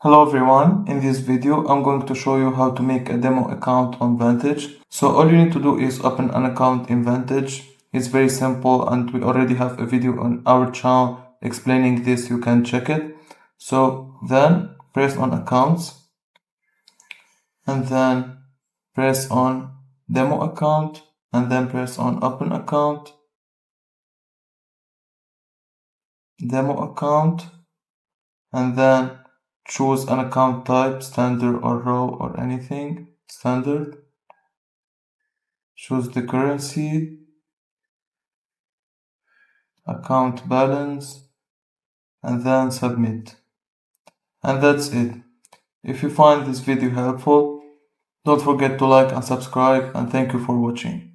Hello everyone, in this video I'm going to show you how to make a demo account on Vantage. So all you need to do is open an account in Vantage. It's very simple and we already have a video on our channel explaining this, you can check it. So then press on accounts and then press on demo account and then press on open account, demo account, and then choose an account type, standard or raw or anything, standard. Choose the currency, account balance, and then submit. And that's it. If you find this video helpful, don't forget to like and subscribe, and thank you for watching.